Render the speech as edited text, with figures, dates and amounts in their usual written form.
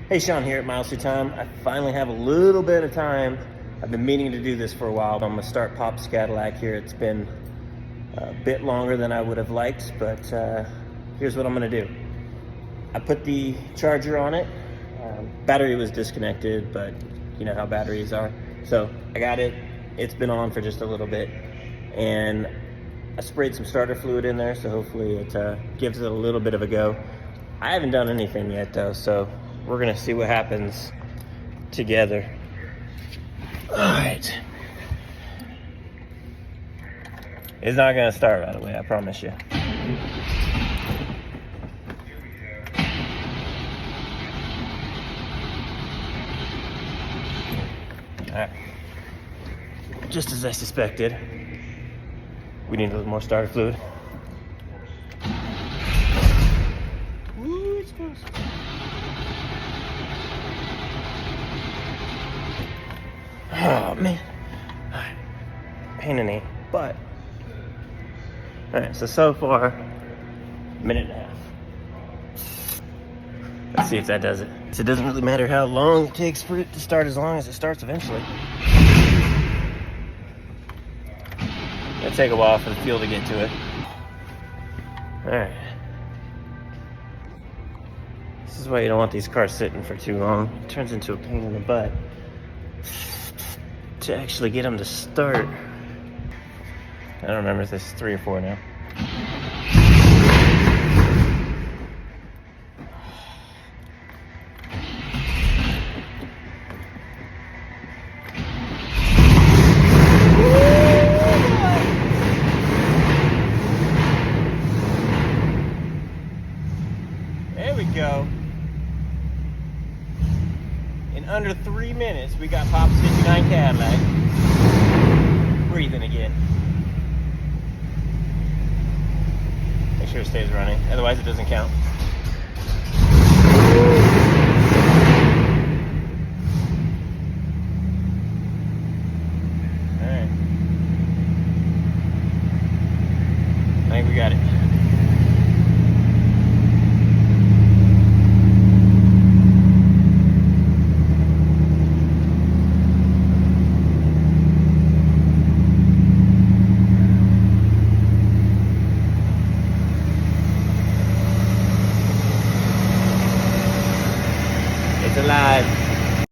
Hey, Sean here at Through Time. I finally have a little bit of time. I've been meaning to do this for a while. I'm gonna start Pop's Cadillac here. It's been a bit longer than I would have liked, but here's what I'm gonna do. I put the charger on it. Battery was disconnected, but you know how batteries are. So I got it. It's been on for just a little bit. And I sprayed some starter fluid in there, so hopefully it gives it a little bit of a go. I haven't done anything yet though, so we're gonna see what happens together. All right. It's not gonna start right away, I promise you. All right. Just as I suspected, we need a little more starter fluid. Ooh, it's close. Oh man, pain in the butt. All right, so far, minute and a half. Let's see if that does it. So it doesn't really matter how long it takes for it to start, as long as it starts eventually. It'll take a while for the fuel to get to it. All right. This is why you don't want these cars sitting for too long. It turns into a pain in the butt to actually get them to start. I don't remember if this is 3 or 4 now. There we go. In under 3 minutes, we got Pop's 59 Cadillac breathing again. Make sure it stays running, otherwise it doesn't count. All right. I think we got it.